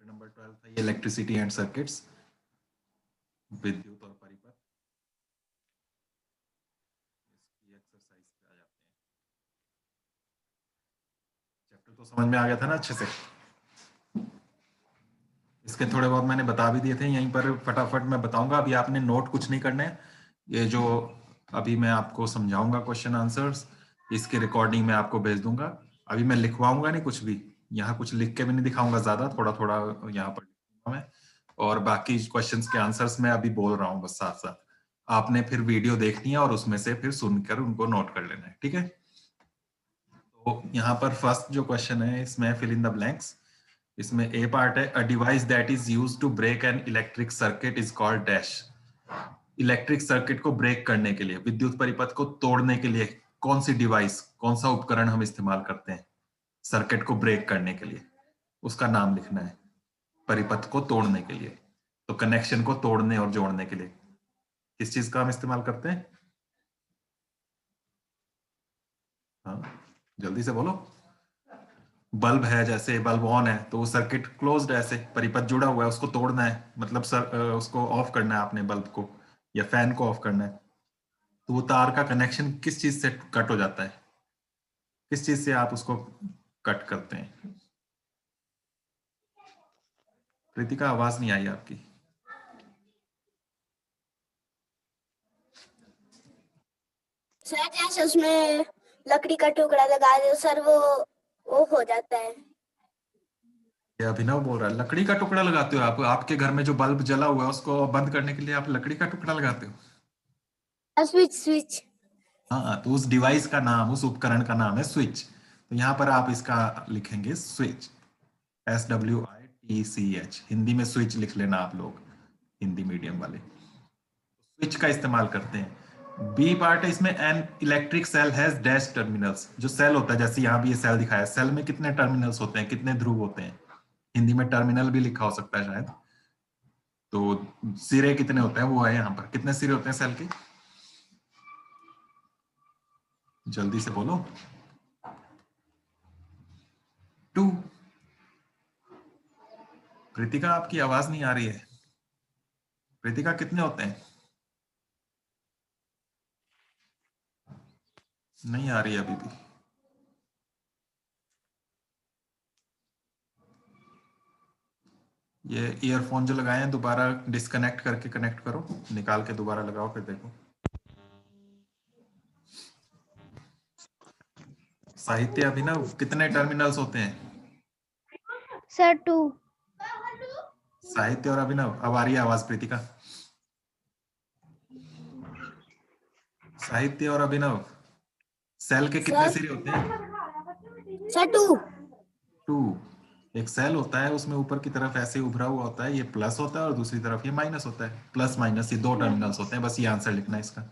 Number 12 था ये electricity and circuits, विद्युत और परिपथ। इसकी एक्सरसाइज पे आ जाते हैं। चैप्टर तो समझ में आ गया था ना अच्छे से। इसके थोड़े बहुत मैंने बता भी दिए थे, यहीं पर फटाफट मैं बताऊंगा। अभी आपने नोट कुछ नहीं करने, ये जो अभी मैं आपको समझाऊंगा क्वेश्चन आंसर्स, इसकी रिकॉर्डिंग मैं आपको भेज दूंगा। अभी मैं लिखवाऊंगा नहीं कुछ भी, यहाँ कुछ लिख के भी नहीं दिखाऊंगा, ज्यादा थोड़ा थोड़ा यहाँ पर लिखूंगा मैं, और बाकी क्वेश्चंस के आंसर्स मैं अभी बोल रहा हूँ बस साथ साथ। आपने फिर वीडियो देखनी है और उसमें से फिर सुनकर उनको नोट कर लेना है, ठीक है। तो यहाँ पर फर्स्ट जो क्वेश्चन है इसमें फिल इन द ब्लैंक्स। इसमें ए पार्ट है, a device that is used to break an electric circuit is called dash. Electric circuit को ब्रेक करने के लिए, विद्युत परिपथ को तोड़ने के लिए कौन सी डिवाइस, कौन सा उपकरण हम इस्तेमाल करते हैं सर्किट को ब्रेक करने के लिए, उसका नाम लिखना है। परिपथ को तोड़ने के लिए, तो कनेक्शन को तोड़ने और जोड़ने के लिए किस चीज का हम इस्तेमाल करते हैं? हाँ, जल्दी से बोलो। बल्ब है, जैसे बल्ब ऑन है तो वो सर्किट क्लोज्ड है, ऐसे परिपथ जुड़ा हुआ है, उसको तोड़ना है, मतलब उसको ऑफ करना है आपने बल्ब को, या फैन को ऑफ करना है, तो वो तार का कनेक्शन किस चीज से कट हो जाता है, किस चीज से आप उसको कट करते हैं? कृतिका आवाज नहीं आई आपकी। सर जैसे उसमें लकड़ी का टुकड़ा लगा दो सर, वो हो जाता है। ये अभिनव बोल रहा है लकड़ी का टुकड़ा लगाते हो आप? आपके घर में जो बल्ब जला हुआ है उसको बंद करने के लिए आप लकड़ी का टुकड़ा लगाते हो? Switch switch. हाँ, तो उस डिवाइस का नाम, उस उपकरण का नाम है स्विच। तो यहाँ पर आप इसका लिखेंगे स्विच, SWITCH। हिंदी में स्विच लिख लेना आप लोग, हिंदी मीडियम वाले स्विच का इस्तेमाल करते हैं। बी पार्ट है इसमें, an electric cell has dash terminals. जो सेल होता है, जैसे यहाँ भी ये सेल दिखाया, सेल में कितने टर्मिनल्स होते हैं, कितने ध्रुव होते हैं? हिंदी में टर्मिनल भी लिखा हो सकता है शायद। तो सिरे कितने होते हैं वो है यहाँ पर, कितने सिरे होते हैं सेल के? जल्दी से बोलो। 2। कृतिका आपकी आवाज नहीं आ रही है। कृतिका कितने होते हैं? नहीं आ रही है अभी भी। ये ईयरफोन जो लगाए हैं दोबारा डिस्कनेक्ट करके कनेक्ट करो, निकाल के दोबारा लगाओ फिर देखो। साहित्य अभिनव, कितने टर्मिनल्स होते हैं? सर 2। साहित्य और अभिनव, अब आ रही है आवाज प्रीतिका। साहित्य और अभिनव, सेल के कितने सिरे होते हैं? सर 2। 2। एक सेल होता है, उसमें ऊपर की तरफ ऐसे उभरा हुआ होता है, ये प्लस होता है और दूसरी तरफ ये माइनस होता है। प्लस माइनस ये 2 टर्मिनल्स होते हैं, बस ये आंसर लिखना है इसका।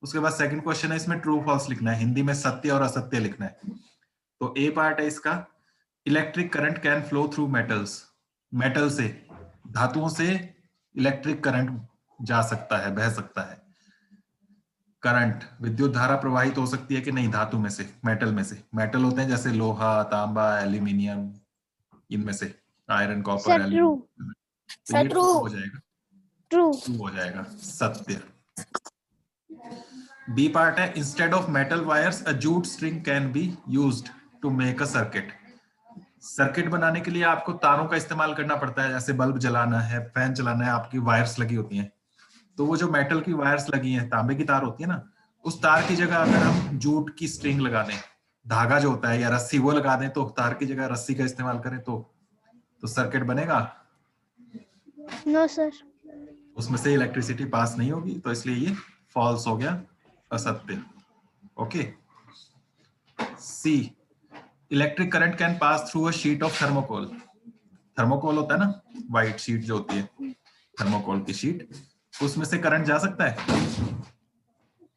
उसके बाद सेकंड क्वेश्चन है, इसमें ट्रू फॉल्स लिखना है, हिंदी में सत्य और असत्य लिखना है। तो ए पार्ट है इसका, electric current can flow through metals. Metal से, धातुओं से इलेक्ट्रिक करंट जा सकता है, बह सकता है। करंट, विद्युत धारा प्रवाहित हो सकती है कि नहीं धातु में से, मेटल में से। मेटल होते हैं जैसे लोहा, तांबा, एल्यूमिनियम, इनमें से iron, copper, sir true. Aluminium. तो सर ये ट्रू। ट्रू हो जाएगा, ट्रू। ट्रू हो जाएगा, सत्य। बी पार्ट है, instead of metal wires a jute string can be used to make a circuit. Circuit बनाने के लिए आपको तारों का इस्तेमाल करना पड़ता है, जैसे बल्ब जलाना है, फैन चलाना है, आपकी वायर्स लगी होती हैं। तो वो जो मेटल की वायर्स लगी हैं, तांबे की तार होती है ना, उस तार की जगह अगर हम जूट की स्ट्रिंग लगा दें, धागा जो होता है, या रस्सी वो लगा दें, तो तार की जगह रस्सी का इस्तेमाल करें तो सर्किट बनेगा? No sir. उसमें से इलेक्ट्रिसिटी पास नहीं होगी, तो इसलिए ये फॉल्स हो गया, असत्य। Okay. C, electric current can pass through a sheet of thermocol. Thermocol होता है ना, व्हाइट शीट जो होती है, थर्मोकोल की शीट, उसमें से करंट जा सकता है?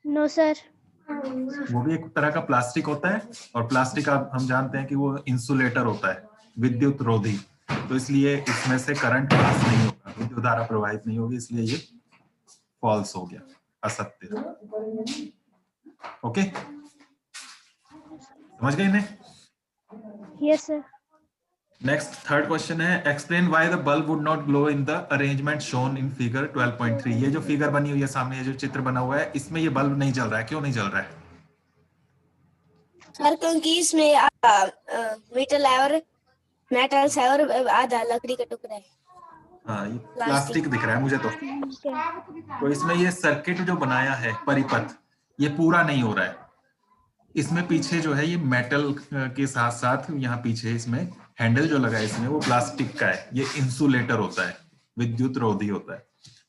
No sir. वो भी एक तरह का प्लास्टिक होता है, और प्लास्टिक आप हम जानते हैं कि वो इंसुलेटर होता है, विद्युत रोधी। तो इसलिए इसमें से करंट पास नहीं होगा, विद्युत धारा प्रवाहित नहीं होगी, इसलिए ये फॉल्स हो गया, असत्य। ओके, समझ गए इन्हें? Yes sir. Next third question है, explain why the bulb would not glow in the arrangement shown in figure 12.3। ये जो फिगर बनी हुई है सामने, ये जो चित्र बना हुआ है, इसमें ये बल्ब नहीं जल रहा है, क्यों नहीं जल रहा है? सर क्योंकि इसमें मेटल है और मेटल्स है और आधा लकड़ी का टुकड़ा है, हाँ, ये प्लास्टिक। प्लास्टिक दिख रहा है मुझे तो इसमें ये सर्किट जो बनाया है परिपथ, ये पूरा नहीं हो रहा है। इसमें पीछे जो है ये मेटल के साथ साथ यहाँ पीछे इसमें हैंडल जो लगा है इसमें वो प्लास्टिक का है। ये इंसुलेटर होता है, विद्युत रोधी होता है।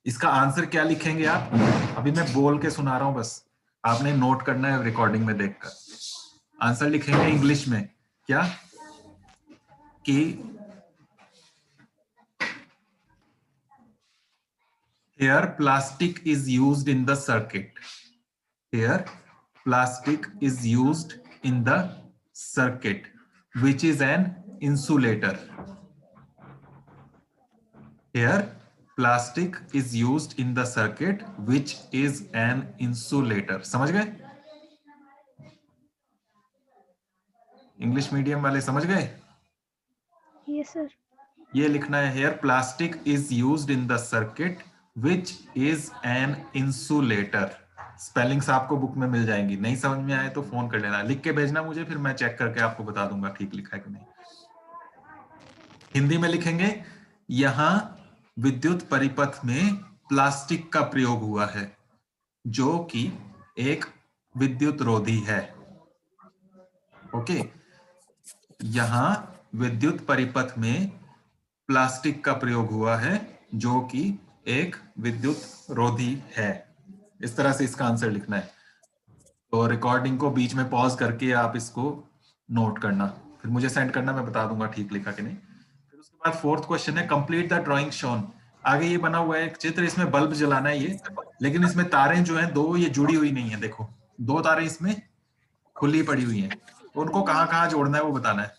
इसका आंसर क्या लिखेंगे आप? अभी मैं बोल के सुना रहा हूं, बस आपने नोट करना है रिकॉर्डिंग में देखकर। आंसर लिखेंगे इंग्लिश में क्या कि here plastic is used in the circuit. Here plastic is used in the circuit which is an insulator. Here plastic is used in the circuit which is an insulator. समझ गए? English medium वाले समझ गए? Yes sir. ये लिखना है here plastic is used in the circuit which is an insulator. Spellings आपको book में मिल जाएंगी, नहीं समझ में आए तो फोन कर लेना, लिख के भेजना मुझे, फिर मैं चेक करके आपको बता दूंगा ठीक लिखा है कि नहीं। हिंदी में लिखेंगे यहां विद्युत परिपथ में प्लास्टिक का प्रयोग हुआ है जो कि एक विद्युत रोधी है। ओके, यहां विद्युत परिपथ में प्लास्टिक का प्रयोग हुआ है जो कि एक विद्युत रोधी है। इस तरह से इसका आंसर लिखना है। तो रिकॉर्डिंग को बीच में पॉज करके आप इसको नोट करना, फिर मुझे सेंड करना, मैं बता दूंगा ठीक लिखा कि नहीं। फिर उसके बाद फोर्थ क्वेश्चन है, कंप्लीट द ड्राइंग शोन। आगे ये बना हुआ है एक चित्र, इसमें बल्ब जलाना है ये, लेकिन इसमें तारें जो हैं दो, ये जुड़ी हुई नहीं है। देखो दो तारें इसमें खुली पड़ी हुई हैं, तो उनको कहाँ कहाँ जोड़ना है वो बताना है।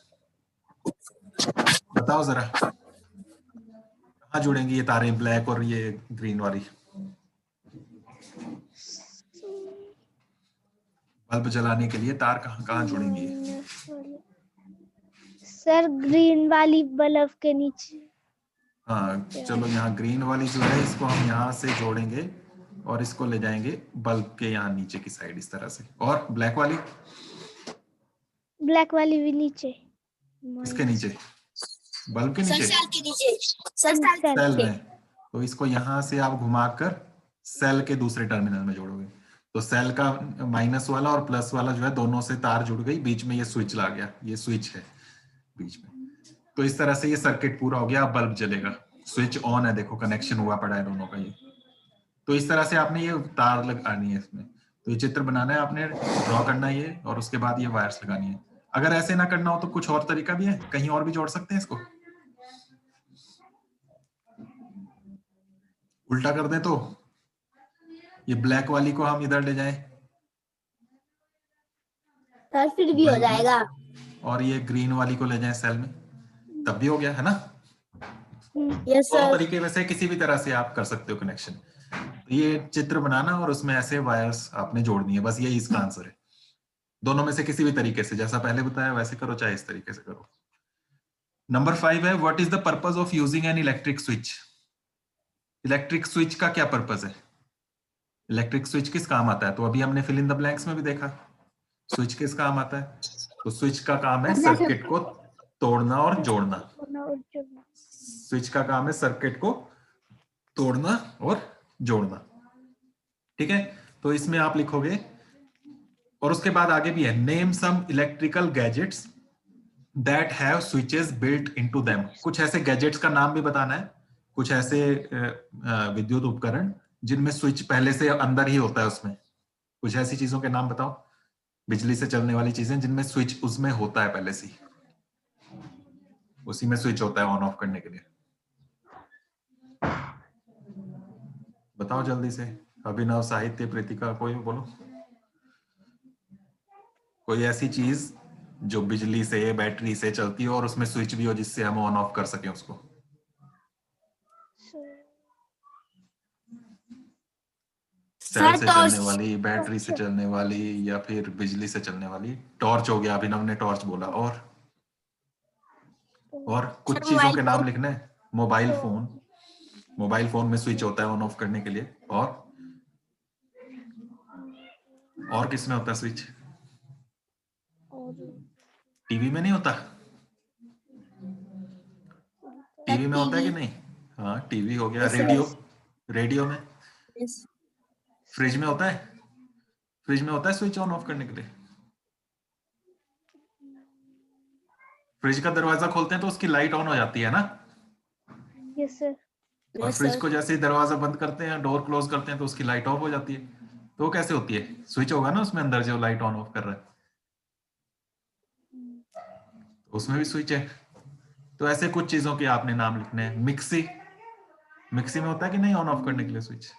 बताओ जरा कहाँ जुड़ेंगी ये तारें, ब्लैक और ये ग्रीन वाली? बल्ब जलाने के लिए तार कहाँ कहाँ जुड़ेंगी? सर ग्रीन वाली बल्ब के नीचे। हाँ चलो, यहाँ ग्रीन वाली जो है इसको हम यहाँ से जोड़ेंगे और इसको ले जाएंगे बल्ब के यहाँ नीचे की साइड इस तरह से। और ब्लैक वाली? ब्लैक वाली भी नीचे। इसके नीचे, बल्ब के नीचे, सेल के नीचे, सेल सेल में। तो इसको यहाँ से आप घुमाकर सेल के दूसरे टर्मिनल में जोड़ोगे, तो सेल का माइनस वाला और प्लस वाला जो है दोनों से तार जुड़ गई, बीच में ये स्विच ला गया, ये स्विच है बीच में। तो इस तरह से ये सर्किट पूरा हो गया, अब बल्ब जलेगा, स्विच ऑन है, देखो कनेक्शन हुआ पड़ा है दोनों का ये। तो इस तरह से आपने ये तार लगानी है इसमें। तो ये चित्र बनाना है आपने, ड्रॉ करना है ये, और उसके बाद ये वायर्स लगानी है। अगर ऐसे ना करना हो तो कुछ और तरीका भी है, कहीं और भी जोड़ सकते हैं इसको। उल्टा कर दें तो ये ब्लैक वाली को हम इधर ले जाएं, सर फिर भी हो जाएगा, और ये ग्रीन वाली को ले जाएं सेल में, तब भी हो गया है ना। यस और सर। तरीके वैसे किसी भी तरह से आप कर सकते हो कनेक्शन। तो ये चित्र बनाना और उसमें ऐसे वायर्स आपने जोड़नी है, बस यही इसका आंसर है। दोनों में से किसी भी तरीके से, जैसा पहले बताया वैसे करो, चाहे इस तरीके से करो। नंबर 5 है, what is the purpose of using an electric switch? Electric switch का क्या पर्पस है? इलेक्ट्रिक स्विच किस काम आता है? तो अभी हमने फिल इन द ब्लैंक्स में भी देखा, स्विच किस काम आता है। तो स्विच का काम है सर्किट को तोड़ना और जोड़ना। स्विच का काम है सर्किट को तोड़ना और जोड़ना, ठीक है। तो इसमें आप लिखोगे, और उसके बाद आगे भी है, name some electrical gadgets that have switches built into them. कुछ ऐसे गैजेट्स का नाम भी बताना है, कुछ ऐसे विद्युत उपकरण जिनमें स्विच पहले से अंदर ही होता है उसमें। कुछ ऐसी चीजों के नाम बताओ, बिजली से चलने वाली चीजें जिनमें स्विच उसमें होता है पहले से, उसी में स्विच होता है ऑन ऑफ करने के लिए। बताओ जल्दी से, अभिनव, साहित्य, प्रीतिका, कोई बोलो कोई ऐसी चीज जो बिजली से, बैटरी से चलती हो और उसमें स्विच भी हो जिससे हम ऑन ऑफ कर सकें उसको। सेल से चलने वाली, बैटरी से चलने वाली, या फिर बिजली से चलने वाली। टॉर्च हो गया, अभिनव ने टॉर्च बोला। और और कुछ सर, चीजों मोबाइल के नाम फोन। लिखने हैं। मोबाइल फोन में स्विच होता है ऑन ऑफ करने के लिए। और किसमें होता है स्विच? और टीवी में नहीं होता? टीवी में होता है कि टीवी। नहीं? हाँ, टीवी हो गया। Yes radio, sir. रेडियो में। यस। फ्रिज में होता है? फ्रिज में होता है स्विच ऑन ऑफ करने के लिए। फ्रिज का दरवाजा खोलते हैं तो उसकी लाइट ऑन हो जाती है ना, यस सर। और यस फ्रिज सर। को जैसे ही दरवाजा बंद करते हैं, डोर क्लोज करते हैं, तो उसकी लाइट ऑफ हो जाती है। तो वो कैसे होती है? स्विच होगा ना उसमें अंदर जो लाइट ऑन ऑफ कर रहा है, तो उसमें भी स्विच है। तो ऐसे कुछ चीजों के आपने नाम लिखने हैं। मिक्सी, मिक्सी में होता है कि नहीं ऑन ऑफ करने के लिए स्विच? Yes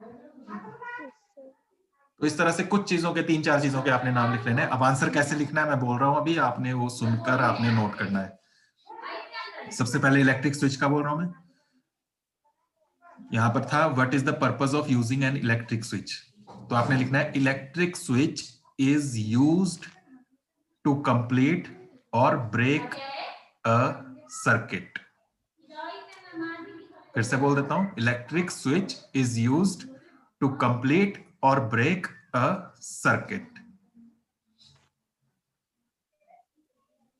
sir. तो इस तरह से कुछ चीजों के, 3-4 चीजों के आपने नाम लिख लेने हैं। अब आंसर कैसे लिखना है मैं बोल रहा हूं, अभी आपने वो सुनकर आपने नोट करना है। सबसे पहले इलेक्ट्रिक स्विच का बोल रहा हूं मैं। यहां पर था what is the purpose of using an electric switch, तो आपने लिखना है electric switch is used to complete और ब्रेक अ सर्किट। फिर से बोल देता हूं, electric switch is used to complete और ब्रेक अ सर्किट।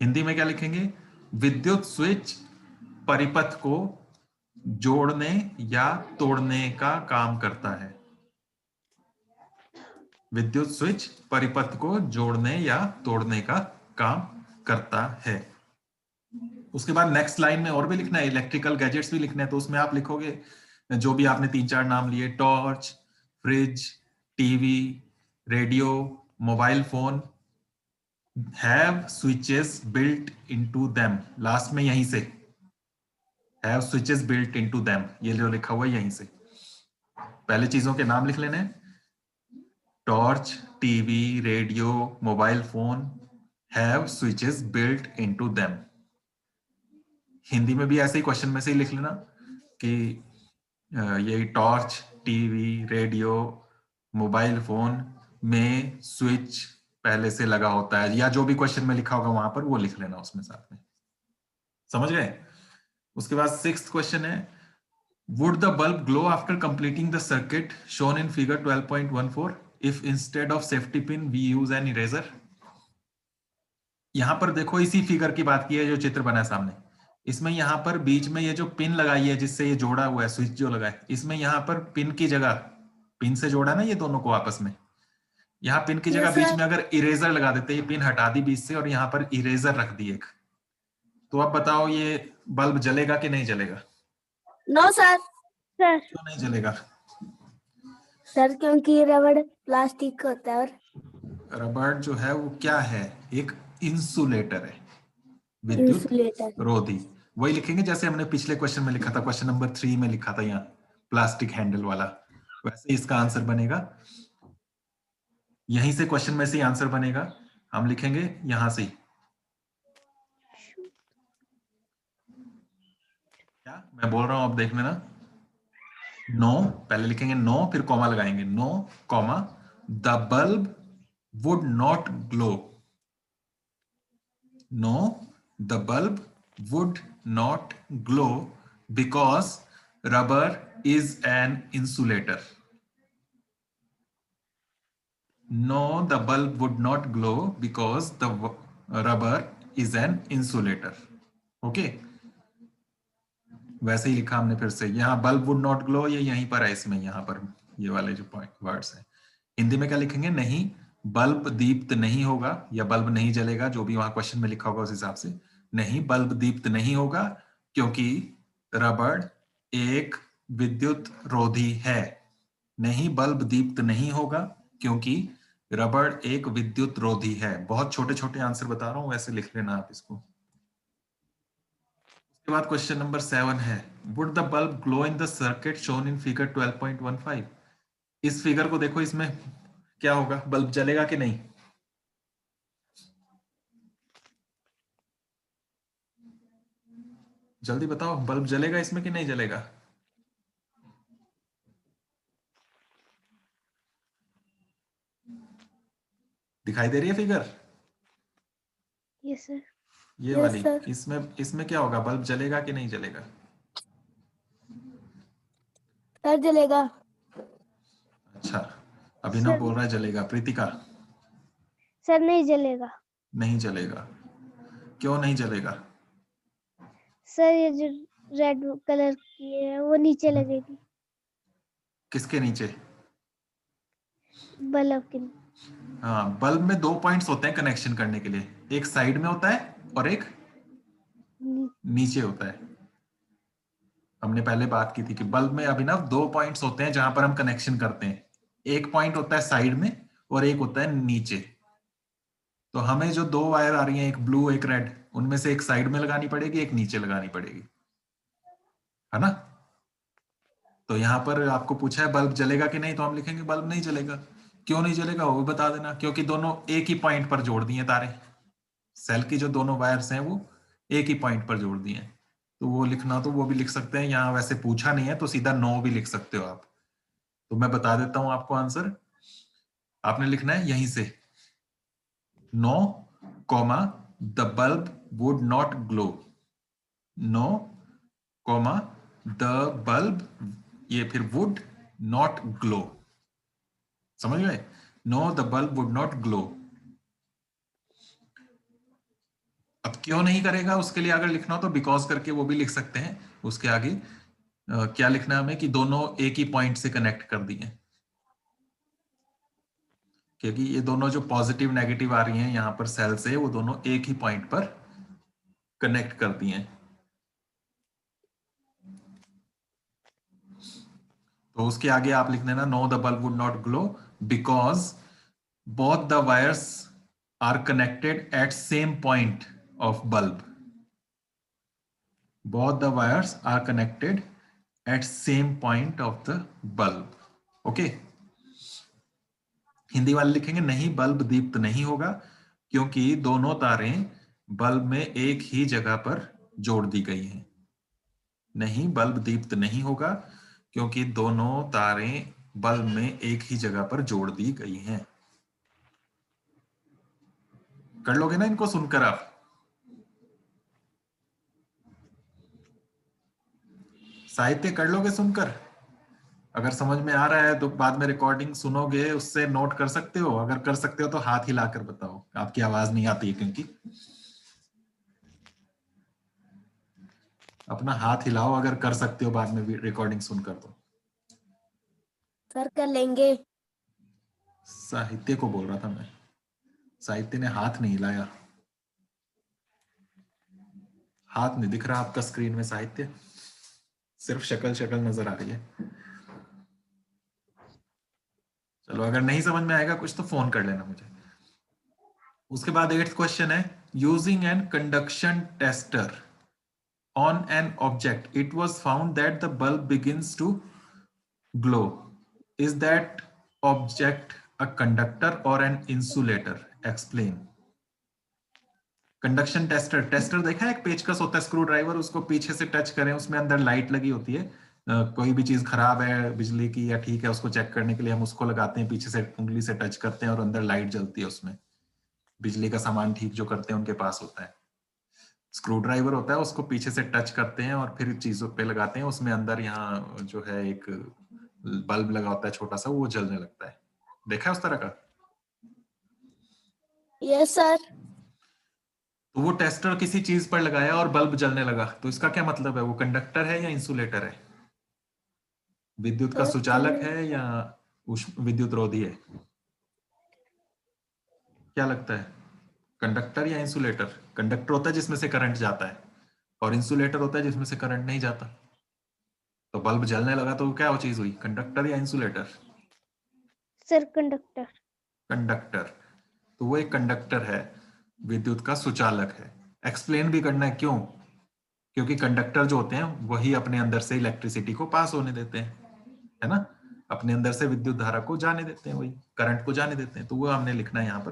हिंदी में क्या लिखेंगे? विद्युत स्विच परिपथ को जोड़ने या तोड़ने का काम करता है। विद्युत स्विच परिपथ को जोड़ने या तोड़ने का काम करता है। उसके बाद नेक्स्ट लाइन में और भी लिखना है, इलेक्ट्रिकल गैजेट्स भी लिखने हैं, तो उसमें आप लिखोगे जो भी आपने 3-4 नाम लिए, torch, fridge, TV, radio, mobile phone, have switches built into them. Last में यहीं से have switches built into them, ये जो लिखा हुआ है यहीं से। पहले चीजों के नाम लिख लेने हैं, torch, TV, radio, mobile phone, have switches built into them. Hindi में भी ऐसे ही क्वेश्चन में से ही लिख लेना कि यही torch, TV, radio, mobile phone में स्विच पहले से लगा होता है, या जो भी क्वेश्चन में लिखा होगा वहां पर वो लिख लेना उसमें साथ में। समझ गए? उसके बाद 6th क्वेश्चन है, would the bulb glow after completing the circuit shown in figure 12.14 if instead of safety pin we use an eraser? यहां पर देखो, इसी फिगर की बात की है जो चित्र बना है सामने। इसमें यहां पर बीच में ये जो पिन लगाई है जिससे ये जोड़ा हुआ है, स्विच जो लगा है, इसमें यहां पर पिन की जगह, पिन से जोड़ा ना ये दोनों को आपस में, यहाँ पिन की जगह यस बीच सर। में अगर इरेजर लगा देते, ये पिन हटा दी बीच से और यहाँ पर इरेजर रख दी एक, तो अब बताओ ये बल्ब जलेगा कि नहीं जलेगा? No sir. सर। क्यों नहीं जलेगा? सर, क्योंकि रबड़ प्लास्टिक का होता है और रबड़ जो है वो क्या है? एक इंसुलेटर है, विद्युत इंसुलेटर। रोधी। वही लिखेंगे जैसे हमने पिछले क्वेश्चन में लिखा था, क्वेश्चन नंबर 3 में लिखा था, यहाँ प्लास्टिक हैंडल वाला, वैसे इसका आंसर बनेगा। यहीं से क्वेश्चन में से आंसर बनेगा, हम लिखेंगे यहां से। क्या मैं बोल रहा हूं अब देख लेना। नो, पहले लिखेंगे नो, फिर कॉमा लगाएंगे, no comma the bulb would not glow. No, the bulb would not glow because rubber is an insulator. No, the bulb would not glow because the rubber is an insulator. Okay, वैसे ही लिखा हमने फिर से। यहाँ bulb would not glow, ये यहीं पर है इसमें, यहाँ पर ये वाले जो पॉइंट वर्ड्स हैं। हिंदी में क्या लिखेंगे? नहीं, बल्ब दीप्त नहीं होगा, या बल्ब नहीं जलेगा, जो भी वहां क्वेश्चन में लिखा होगा उस हिसाब से। नहीं, बल्ब दीप्त नहीं होगा क्योंकि रबड़ एक विद्युत रोधी है। नहीं, बल्ब दीप्त नहीं होगा क्योंकि रबड़ एक विद्युत रोधी है। बहुत छोटे छोटे आंसर बता रहा हूं, वैसे लिख लेना आप इसको। उसके बाद क्वेश्चन नंबर 7 है, would the bulb glow in the circuit shown in figure 12.15? इस फिगर को देखो, इसमें क्या होगा? बल्ब जलेगा कि नहीं? जल्दी बताओ, बल्ब जलेगा इसमें कि नहीं जलेगा? दिखाई दे रही है फिगर? Yes sir. ये Yes, वाली, sir. इसमें क्या होगा, बल्ब जलेगा कि नहीं जलेगा? सर जलेगा। अच्छा, अभिनव सर बोल रहा है जलेगा। प्रीतिका? सर नहीं जलेगा। नहीं जलेगा। क्यों नहीं जलेगा? सर ये जो रेड कलर की है वो नीचे लगेगी किसके नीचे? बल्ब के हाँ, बल्ब में 2 पॉइंट्स होते हैं कनेक्शन करने के लिए, एक साइड में होता है और एक नी- नीचे होता है। हमने पहले बात की थी कि बल्ब में अभिनव 2 पॉइंट्स होते हैं जहां पर हम कनेक्शन करते हैं। एक पॉइंट होता है साइड में और एक होता है नीचे। तो हमें जो 2 वायर आ रही हैं, एक ब्लू एक रेड, उनमें से एक साइड में लगानी पड़ेगी, एक नीचे लगानी पड़ेगी, है ना? तो यहाँ पर आपको पूछा है बल्ब जलेगा कि नहीं, तो हम लिखेंगे बल्ब नहीं जलेगा। क्यों नहीं जलेगा वो भी बता देना। क्योंकि दोनों एक ही पॉइंट पर जोड़ दिए तारे, सेल की जो दोनों वायर्स हैं वो एक ही पॉइंट पर जोड़ दिए हैं। तो वो लिखना तो वो भी लिख सकते हैं, यहाँ वैसे पूछा नहीं है तो सीधा नो भी लिख सकते हो आप। तो मैं बता देता हूं आपको आंसर। आपने लिखना है यहीं से, no comma the bulb would not glow. No comma the bulb, ये फिर वुड नॉट ग्लो। समझ गए? No the bulb would not glow. अब क्यों नहीं करेगा उसके लिए अगर लिखना हो तो बिकॉज करके वो भी लिख सकते हैं। उसके आगे क्या लिखना है हमें कि दोनों एक ही पॉइंट से कनेक्ट कर दिए, क्योंकि ये दोनों जो पॉजिटिव नेगेटिव आ रही हैं यहां पर सेल से, वो दोनों एक ही पॉइंट पर कनेक्ट कर दिए हैं। तो उसके आगे आप लिख देना no the bulb would not glow because both the wires are connected at same point of bulb. Both the wires are connected at same point of the bulb. Okay, Hindi वाले लिखेंगे नहीं बल्ब दीप्त नहीं होगा, क्योंकि दोनों तारें बल्ब में एक ही जगह पर जोड़ दी गई हैं। नहीं बल्ब दीप्त नहीं होगा क्योंकि दोनों तारें बल्ब में एक ही जगह पर जोड़ दी गई हैं। कर लोगे ना इनको सुनकर आप? साहित्य कर लोगे सुनकर? अगर समझ में आ रहा है तो बाद में रिकॉर्डिंग सुनोगे उससे नोट कर सकते हो। अगर कर सकते हो तो हाथ हिलाकर बताओ, आपकी आवाज नहीं आती है क्योंकि। अपना हाथ हिलाओ अगर कर सकते हो बाद में भी रिकॉर्डिंग सुनकर तो। सर कर लेंगे। साहित्य को बोल रहा था मैं, साहित्य ने हाथ नहीं हिलाया। हाथ नहीं दिख रहा आपका स्क्रीन में साहित्य, सिर्फ शक्ल शक्ल नजर आ रही है। चलो अगर नहीं समझ में आएगा कुछ तो फोन कर लेना मुझे। उसके बाद 8th क्वेश्चन है, using an conduction tester on an object it was found that the bulb begins to glow. Is that object a conductor और an insulator? Explain. Conduction tester, tester देखा है, एक पेचकस होता है स्क्रू ड्राइवर, उसको पीछे से टच करें उसमें अंदर लाइट लगी होती है। कोई भी चीज खराब है बिजली की या ठीक है उसको चेक करने के लिए हम उसको लगाते हैं, पीछे से उंगली से टच करते हैं और अंदर लाइट जलती है उसमें। बिजली का सामान ठीक जो करते हैं उनके पास होता है, स्क्रू ड्राइवर होता है, उसको पीछे से टच करते हैं और फिर चीजों पे लगाते हैं, उसमें अंदर यहाँ जो है एक बल्ब लगा होता है छोटा सा, वो जलने लगता है। देखा है उस तरह का? Yes sir. तो वो टेस्टर किसी चीज पर लगाया और बल्ब जलने लगा, तो इसका क्या मतलब है? वो कंडक्टर है या इंसुलेटर है? विद्युत का सुचालक है या विद्युत रोधी है? क्या लगता है, कंडक्टर या इंसुलेटर? कंडक्टर होता है जिसमें से करंट जाता है और इंसुलेटर होता है जिसमें से करंट नहीं जाता। तो बल्ब जलने लगा तो क्या वो चीज हुई, कंडक्टर या इंसुलेटर? Sir conductor. कंडक्टर। तो वो एक कंडक्टर है, विद्युत का सुचालक है। एक्सप्लेन भी करना है क्यों, क्योंकि कंडक्टर जो होते हैं वही अपने अंदर से इलेक्ट्रिसिटी को पास होने देते हैं, है ना? अपने अंदर से विद्युत धारा को जाने देते हैं, वही करंट को जाने देते हैं। तो वो हमने लिखना है यहाँ पर।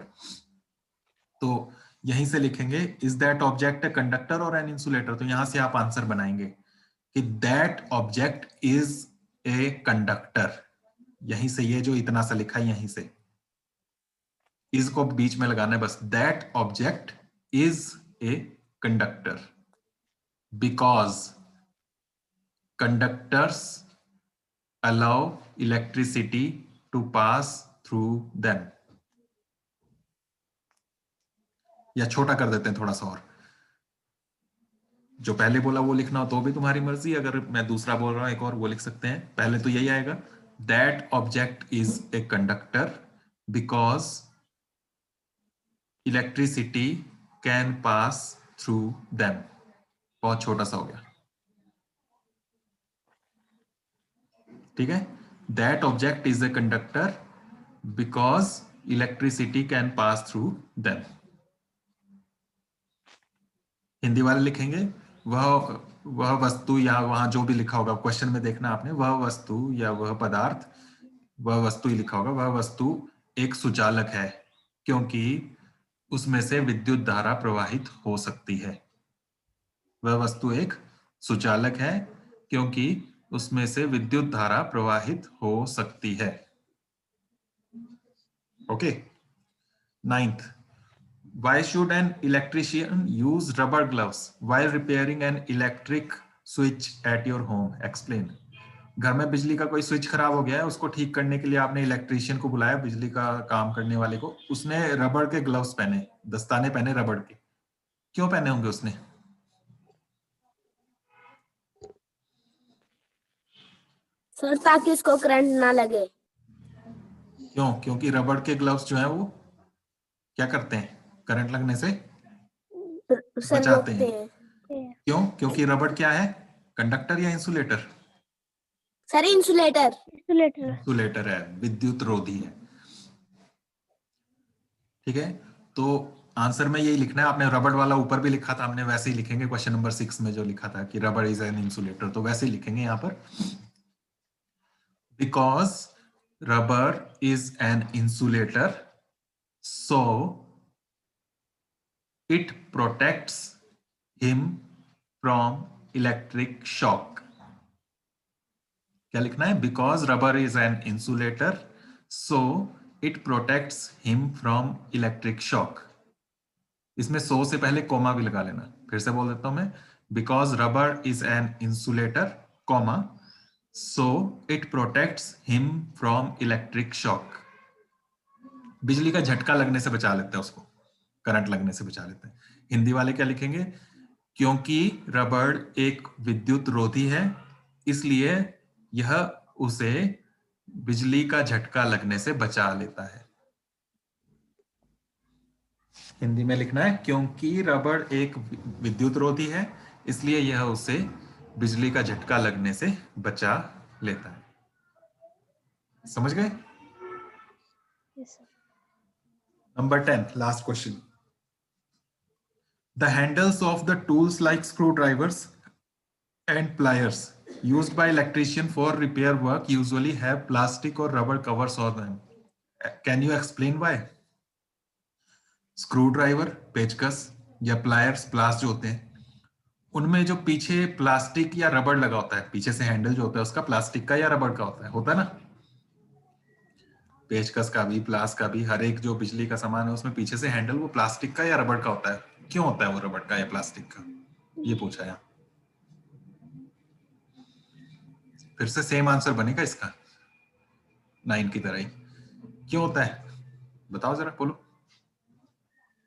तो यहीं से लिखेंगे is that object a conductor और एन इंसुलेटर। तो यहां से आप आंसर बनाएंगे कि that object is a conductor. यहीं से ये जो इतना सा लिखा है यहीं से इज को बीच में लगाना है बस। That object is a conductor because conductors allow electricity to pass through them. या छोटा कर देते हैं थोड़ा सा और, जो पहले बोला वो लिखना हो तो भी तुम्हारी मर्जी, अगर मैं दूसरा बोल रहा हूं एक और वो लिख सकते हैं। पहले तो यही आएगा, that object is a conductor because electricity can pass through them. बहुत छोटा सा हो गया, ठीक है। That object is a conductor because electricity can pass through them. Hindi वाले लिखेंगे वह वस्तु, या वहां जो भी लिखा होगा क्वेश्चन में देखना आपने, वह वस्तु या वह पदार्थ, वह वस्तु ही लिखा होगा, वह वस्तु एक सुचालक है क्योंकि उसमें से विद्युत धारा प्रवाहित हो सकती है। वह वस्तु एक सुचालक है क्योंकि उसमें से विद्युत धारा प्रवाहित हो सकती है। Okay. 9th, why should an electrician use rubber gloves while repairing an electric switch at your home? Explain. घर में बिजली का कोई स्विच खराब हो गया है, उसको ठीक करने के लिए आपने इलेक्ट्रिशियन को बुलाया, बिजली का काम करने वाले को, उसने रबड़ के ग्लव्स पहने, दस्ताने पहने रबड़ के। क्यों पहने होंगे उसने? सर ताकि इसको करंट ना लगे। क्यों? क्योंकि रबड़ के ग्लव्स जो है वो क्या करते हैं, करंट लगने से सर बचाते रोकते हैं। हैं। क्यों? क्योंकि रबड़ क्या है, कंडक्टर या इंसुलेटर? Sir insulator. इंसुलेटर है, विद्युत रोधी है, ठीक है। तो आंसर में यही लिखना है, आपने रबड़ वाला ऊपर भी लिखा था, हमने वैसे ही लिखेंगे क्वेश्चन नंबर 6 में जो लिखा था कि रबड़ इज एन इंसुलेटर, तो वैसे ही लिखेंगे यहाँ पर, because rubber is an insulator so it protects him from electric shock. क्या लिखना है? Because rubber is an insulator so it protects him from electric shock. इसमें सो से पहले कोमा भी लगा लेना। फिर से बोल देता हूं मैं, because rubber is an insulator comma so it protects him from electric shock. बिजली का झटका लगने से बचा लेते हैं उसको, करंट लगने से बचा लेते हैं। हिंदी वाले क्या लिखेंगे? क्योंकि रबड़ एक विद्युत रोधी है इसलिए यह उसे बिजली का झटका लगने से बचा लेता है। हिंदी में लिखना है, क्योंकि रबड़ एक विद्युत रोधी है इसलिए यह उसे बिजली का झटका लगने से बचा लेता है। समझ गए? Number 10, last question. The handles of the tools like screwdrivers and pliers used by electrician for repair work usually have plastic or rubber covers on them. Can you explain why? Screwdriver, पेचकस या pliers, प्लास जो होते हैं, उनमें जो पीछे plastic या रबड़ लगा होता है, पीछे से हैंडल जो होता है उसका प्लास्टिक का या रबड़ का होता है ना। पेचकस का भी, प्लास का भी, हर एक जो बिजली का सामान है उसमें पीछे से हैंडल वो प्लास्टिक का या रबड़ का होता है। क्यों होता है वो रबड़ का या प्लास्टिक का, ये पूछा है। फिर से सेम आंसर बनेगा इसका 9 की तरह ही। क्यों होता है बताओ जरा, बोलो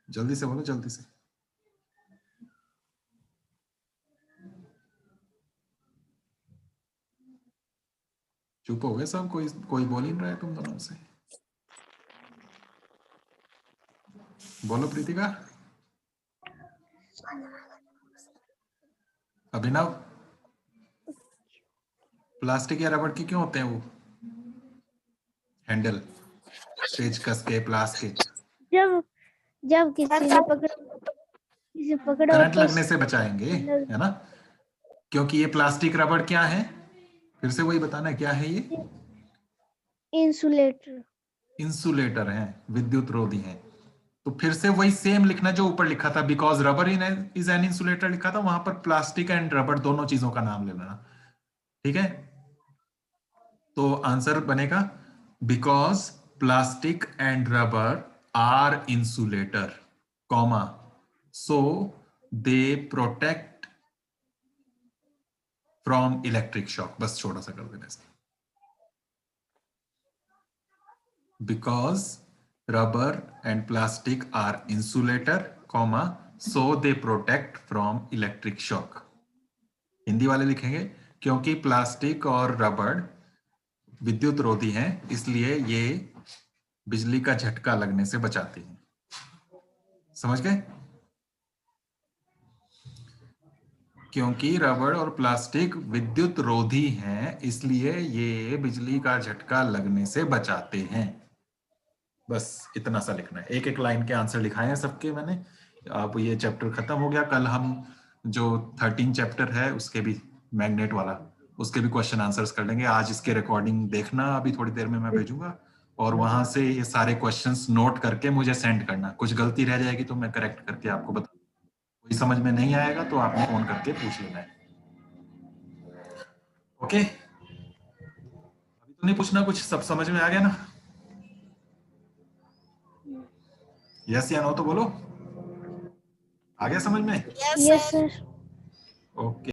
जल्दी से, बोलो जल्दी से। चुप हो गए सब, कोई बोल ही नहीं रहा है तुम दोनों से। बोलो प्रीतिका। अभिनव, प्लास्टिक या रबड़ के क्यों होते हैं वो हैंडल, पेचकस के, प्लास के? जब किसी ने पकड़ो करंट तो लगने से बचाएंगे, है ना। क्योंकि ये प्लास्टिक रबड़ क्या है, फिर से वही बताना क्या है ये? इंसुलेटर। इंसुलेटर है, विद्युत रोधी है। तो फिर से वही सेम लिखना जो ऊपर लिखा था, because rubber is an insulator लिखा था, वहां पर प्लास्टिक एंड रबर दोनों चीजों का नाम ले लेना, ठीक है। तो आंसर बनेगा because plastic and rubber are insulator, comma, so they protect from electric shock. बस छोटा सा कर देना इसको। Because rubber and plastic are insulator, comma, so they protect from electric shock. Hindi वाले लिखेंगे क्योंकि प्लास्टिक और रबर विद्युत रोधी हैं, इसलिए ये बिजली का झटका लगने से बचाते हैं। समझ गए? क्योंकि रबर और प्लास्टिक विद्युत रोधी हैं, इसलिए ये बिजली का झटका लगने से बचाते हैं। बस इतना सा लिखना है। एक एक लाइन के आंसर लिखाए हैं सबके मैंने। अब ये चैप्टर खत्म हो गया। कल हम जो 13 चैप्टर है उसके भी, मैग्नेट वाला, उसके भी क्वेश्चन आंसर्स कर लेंगे। आज इसके रिकॉर्डिंग देखना, अभी थोड़ी देर में मैं भेजूंगा, और वहां से ये सारे क्वेश्चंस नोट करके मुझे सेंड करना। कुछ गलती रह जाएगी तो मैं करेक्ट करके आपको बता, कोई समझ में नहीं आएगा तो आपने फोन करके पूछ लेना है। ओके, अभी तो नहीं पूछना कुछ, सब समझ में आ गया ना? यस या नो तो बोलो। आ गया समझ में? Yes yes sir. Sir. Okay.